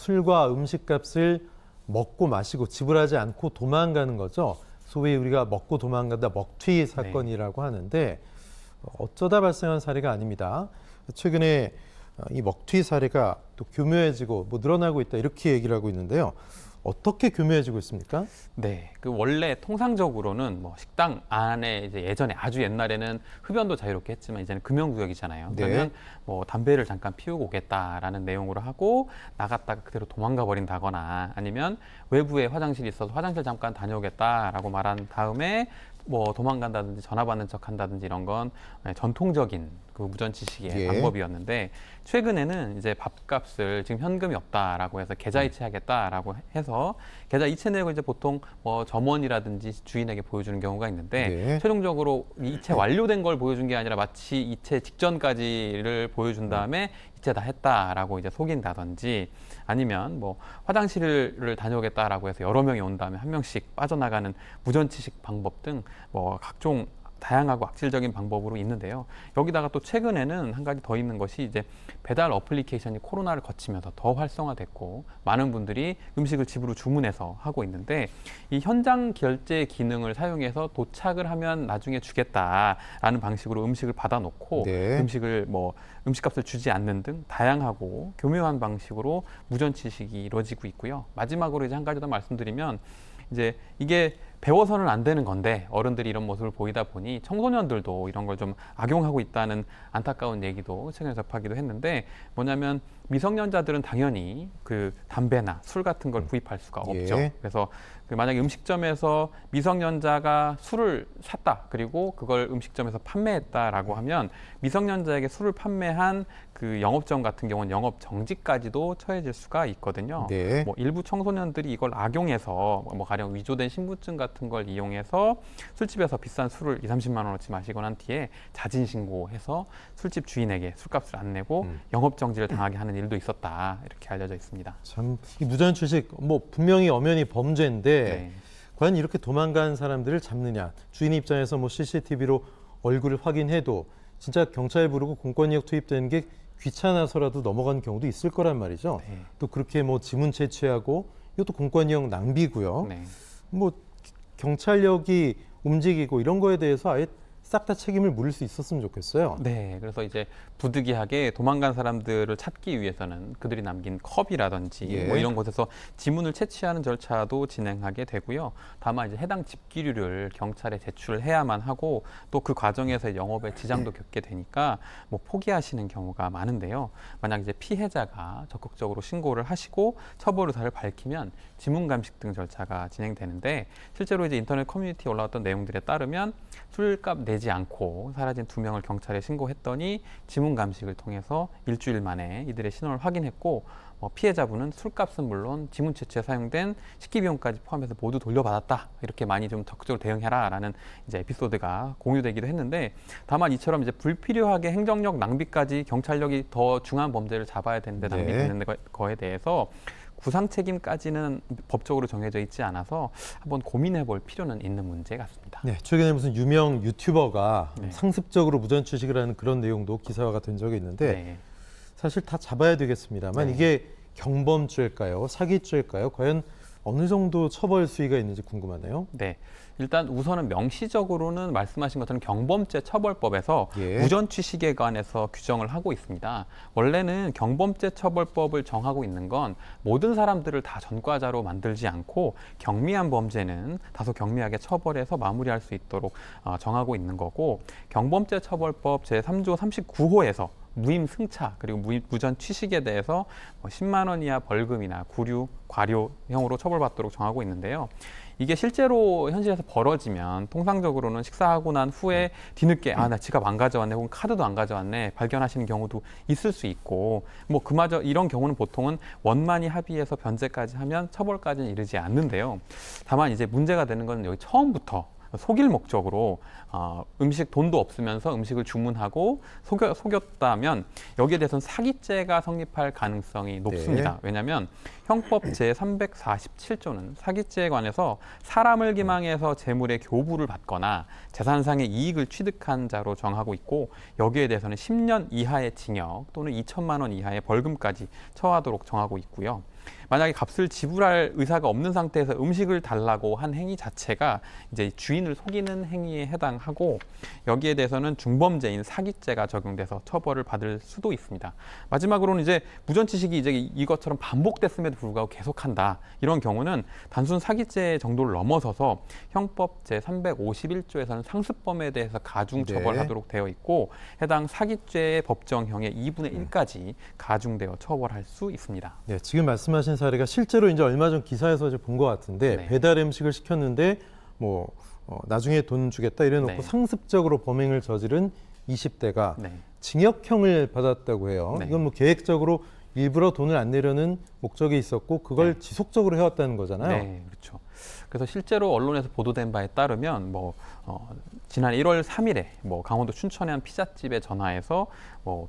술과 음식값을 먹고 마시고 지불하지 않고 도망가는 거죠. 소위 우리가 먹고 도망간다 먹튀 사건이라고 하는데 어쩌다 발생한 사례가 아닙니다. 최근에 이 먹튀 사례가 또 교묘해지고 늘어나고 있다 이렇게 얘기를 하고 있는데요. 어떻게 교묘해지고 있습니까? 네, 원래 통상적으로는 식당 안에 이제 예전에 아주 옛날에는 흡연도 자유롭게 했지만 이제는 금연구역이잖아요. 네. 그러면 담배를 잠깐 피우고 오겠다라는 내용으로 하고 나갔다가 그대로 도망가 버린다거나 아니면 외부에 화장실이 있어서 화장실 잠깐 다녀오겠다라고 말한 다음에 도망간다든지 전화 받는 척 한다든지 이런 건 전통적인 그 무전취식의 방법이었는데 최근에는 이제 밥값을 지금 현금이 없다라고 해서 계좌 이체하겠다라고 해서 계좌 이체 내역을 이제 보통 점원이라든지 주인에게 보여주는 경우가 있는데 최종적으로 이체 완료된 걸 보여준 게 아니라 마치 이체 직전까지를 보여준 다음에 이체 다 했다라고 이제 속인다든지 아니면 화장실을 다녀오겠다라고 해서 여러 명이 온 다음에 한 명씩 빠져나가는 무전취식 방법 등 각종 다양하고 악질적인 방법으로 있는데요. 여기다가 또 최근에는 한 가지 더 있는 것이 이제 배달 어플리케이션이 코로나를 거치면서 더 활성화됐고 많은 분들이 음식을 집으로 주문해서 하고 있는데 이 현장 결제 기능을 사용해서 도착을 하면 나중에 주겠다라는 방식으로 음식을 받아놓고 음식값을 주지 않는 등 다양하고 교묘한 방식으로 무전취식이 이루어지고 있고요. 마지막으로 이제 한 가지 더 말씀드리면 이제 이게 배워서는 안 되는 건데 어른들이 이런 모습을 보이다 보니 청소년들도 이런 걸 좀 악용하고 있다는 안타까운 얘기도 최근에 접하기도 했는데 뭐냐면 미성년자들은 당연히 그 담배나 술 같은 걸 구입할 수가 없죠. 그래서 만약에 음식점에서 미성년자가 술을 샀다 그리고 그걸 음식점에서 판매했다라고 하면 미성년자에게 술을 판매한 그 영업점 같은 경우는 영업 정지까지도 처해질 수가 있거든요. 일부 청소년들이 이걸 악용해서 가령 위조된 신분증 같은 걸 이용해서 술집에서 비싼 술을 20-30만 원어치 마시고 난 뒤에 자진 신고해서 술집 주인에게 술값을 안 내고 영업 정지를 당하게 하는 일도 있었다 이렇게 알려져 있습니다. 참 이 무전취식 분명히 엄연히 범죄인데 과연 이렇게 도망간 사람들을 잡느냐? 주인 입장에서 CCTV로 얼굴을 확인해도 진짜 경찰 부르고 공권력 투입되는 게 귀찮아서라도 넘어간 경우도 있을 거란 말이죠. 또 그렇게 지문 채취하고 이것도 공권력 낭비고요. 경찰력이 움직이고 이런 거에 대해서 아예 싹 다 책임을 물을 수 있었으면 좋겠어요. 네, 그래서 이제 부득이하게 도망간 사람들을 찾기 위해서는 그들이 남긴 컵이라든지 이런 곳에서 지문을 채취하는 절차도 진행하게 되고요. 다만 이제 해당 집기류를 경찰에 제출을 해야만 하고 또 그 과정에서 영업에 지장도 겪게 되니까 포기하시는 경우가 많은데요. 만약 이제 피해자가 적극적으로 신고를 하시고 처벌 의사를 밝히면 지문 감식 등 절차가 진행되는데 실제로 이제 인터넷 커뮤니티에 올라왔던 내용들에 따르면 술값 내지 않고 사라진 2명을 경찰에 신고했더니 지문 감식을 통해서 일주일 만에 이들의 신원을 확인했고 피해자분은 술값은 물론 지문 채취에 사용된 식기 비용까지 포함해서 모두 돌려받았다. 이렇게 많이 좀 적극적으로 대응해라라는 이제 에피소드가 공유되기도 했는데 다만 이처럼 이제 불필요하게 행정력 낭비까지 경찰력이 더 중한 범죄를 잡아야 되는데 낭비되는 거에 대해서 구상 책임까지는 법적으로 정해져 있지 않아서 한번 고민해 볼 필요는 있는 문제 같습니다. 네, 최근에 무슨 유명 유튜버가 상습적으로 무전취식을 하는 그런 내용도 기사화가 된 적이 있는데 사실 다 잡아야 되겠습니다만 이게 경범죄일까요? 사기죄일까요? 과연 어느 정도 처벌 수위가 있는지 궁금하네요. 네. 일단 우선은 명시적으로는 말씀하신 것처럼 경범죄 처벌법에서 무전취식에 관해서 규정을 하고 있습니다. 원래는 경범죄 처벌법을 정하고 있는 건 모든 사람들을 다 전과자로 만들지 않고 경미한 범죄는 다소 경미하게 처벌해서 마무리할 수 있도록 정하고 있는 거고 경범죄 처벌법 제3조 39호에서 무임 승차 그리고 무전 취식에 대해서 10만 원 이하 벌금이나 구류, 과료형으로 처벌받도록 정하고 있는데요. 이게 실제로 현실에서 벌어지면 통상적으로는 식사하고 난 후에 뒤늦게 나 지갑 안 가져왔네 혹은 카드도 안 가져왔네 발견하시는 경우도 있을 수 있고 그마저 이런 경우는 보통은 원만히 합의해서 변제까지 하면 처벌까지는 이르지 않는데요. 다만 이제 문제가 되는 건 여기 처음부터 속일 목적으로 음식 돈도 없으면서 음식을 주문하고 속였다면 여기에 대해서는 사기죄가 성립할 가능성이 높습니다. 왜냐하면 형법 제347조는 사기죄에 관해서 사람을 기망해서 재물의 교부를 받거나 재산상의 이익을 취득한 자로 정하고 있고 여기에 대해서는 10년 이하의 징역 또는 2천만 원 이하의 벌금까지 처하도록 정하고 있고요. 만약에 값을 지불할 의사가 없는 상태에서 음식을 달라고 한 행위 자체가 이제 주인을 속이는 행위에 해당하고 여기에 대해서는 중범죄인 사기죄가 적용돼서 처벌을 받을 수도 있습니다. 마지막으로는 이제 무전취식이 이제 이것처럼 반복됐음에도 불구하고 계속한다. 이런 경우는 단순 사기죄 정도를 넘어서서 형법 제351조에서는 상습범에 대해서 가중 처벌하도록 되어 있고 해당 사기죄의 법정형의 2분의 1까지 가중되어 처벌할 수 있습니다. 네, 지금 말씀하신 사례가 실제로 이제 얼마 전 기사에서 본 것 같은데 네. 배달 음식을 시켰는데 뭐 나중에 돈 주겠다 이래놓고 네. 상습적으로 범행을 저지른 20대가 네. 징역형을 받았다고 해요. 네. 이건 뭐 계획적으로 일부러 돈을 안 내려는 목적이 있었고 그걸 네. 지속적으로 해왔다는 거잖아요. 네, 그렇죠. 그래서 실제로 언론에서 보도된 바에 따르면 지난 1월 3일에 강원도 춘천의 한 피자집에 전화해서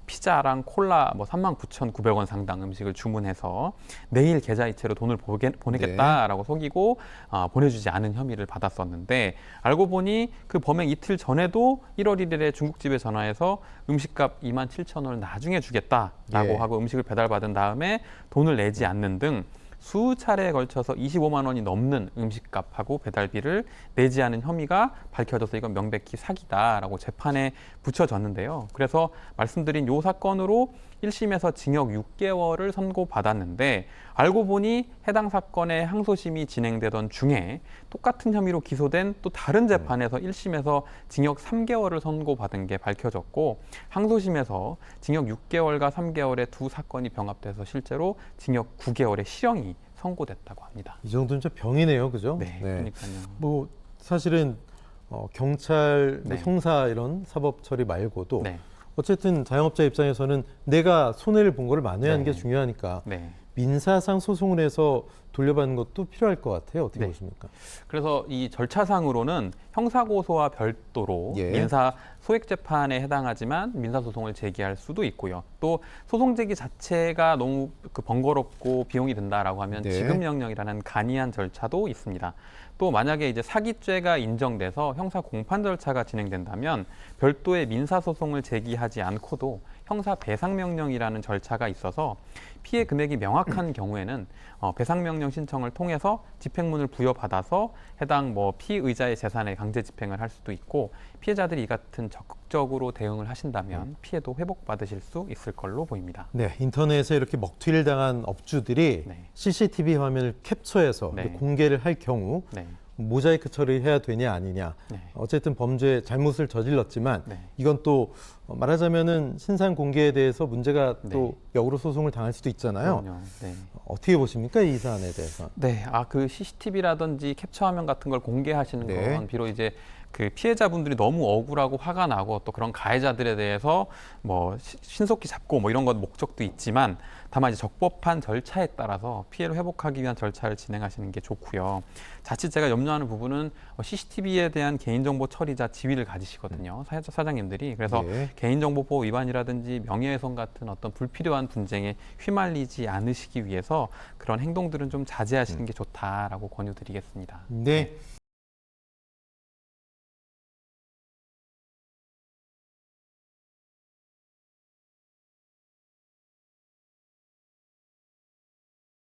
피자랑 콜라 39,900원 상당 음식을 주문해서 내일 계좌이체로 돈을 보내겠다라고 속이고 보내주지 않은 혐의를 받았었는데 알고 보니 그 범행 이틀 전에도 1월 1일에 중국집에 전화해서 음식값 27,000원을 나중에 주겠다라고 예. 하고 음식을 배달받은 다음에 돈을 내지 않는 등 수차례에 걸쳐서 25만 원이 넘는 음식값하고 배달비를 내지 않은 혐의가 밝혀져서 이건 명백히 사기다라고 재판에 붙여졌는데요. 그래서 말씀드린 이 사건으로 1심에서 징역 6개월을 선고받았는데 알고 보니 해당 사건의 항소심이 진행되던 중에 똑같은 혐의로 기소된 또 다른 재판에서 1심에서 징역 3개월을 선고받은 게 밝혀졌고 항소심에서 징역 6개월과 3개월의 두 사건이 병합돼서 실제로 징역 9개월의 실형이 선고됐다고 합니다. 이 정도는 좀 병이네요, 그죠? 네, 그러니까요. 뭐 사실은 경찰, 네. 형사 이런 사법 처리 말고도 네, 어쨌든 자영업자 입장에서는 내가 손해를 본 거를 만회하는 네. 게 중요하니까 네. 민사상 소송을 해서 돌려받는 것도 필요할 것 같아요. 어떻게 네. 보십니까? 그래서 이 절차상으로는 형사고소와 별도로 예. 민사 소액재판에 해당하지만 민사소송을 제기할 수도 있고요. 또 소송 제기 자체가 너무 번거롭고 비용이 든다라고 하면 네. 지급명령이라는 간이한 절차도 있습니다. 또 만약에 이제 사기죄가 인정돼서 형사 공판 절차가 진행된다면 별도의 민사소송을 제기하지 않고도 형사 배상명령이라는 절차가 있어서 피해 금액이 명확한 경우에는 배상명령 신청을 통해서 집행문을 부여받아서 해당 피의자의 재산에 강제 집행을 할 수도 있고 피해자들이 이 같은 적극적으로 대응을 하신다면 피해도 회복받으실 수 있을 걸로 보입니다. 네, 인터넷에 이렇게 먹튀를 당한 업주들이 네. CCTV 화면을 캡처해서 네. 공개를 할 경우 네. 모자이크 처리해야 되냐 아니냐. 네. 어쨌든 범죄 잘못을 저질렀지만 네. 이건 또 말하자면은 신상 공개에 대해서 문제가 네. 또 역으로 소송을 당할 수도 있잖아요. 그럼요. 네. 어떻게 보십니까 이 사안에 대해서? 네, 그 CCTV라든지 캡처 화면 같은 걸 공개하시는 네. 건 비록 이제 그 피해자분들이 너무 억울하고 화가 나고 또 그런 가해자들에 대해서 신속히 잡고 이런 건 목적도 있지만 다만 이제 적법한 절차에 따라서 피해를 회복하기 위한 절차를 진행하시는 게 좋고요. 자칫 제가 염려하는 부분은 CCTV에 대한 개인정보 처리자 지위를 가지시거든요. 사장님들이. 그래서 네. 개인정보보호 위반이라든지 명예훼손 같은 어떤 불필요한 분쟁에 휘말리지 않으시기 위해서 그런 행동들은 좀 자제하시는 게 좋다라고 권유드리겠습니다. 네.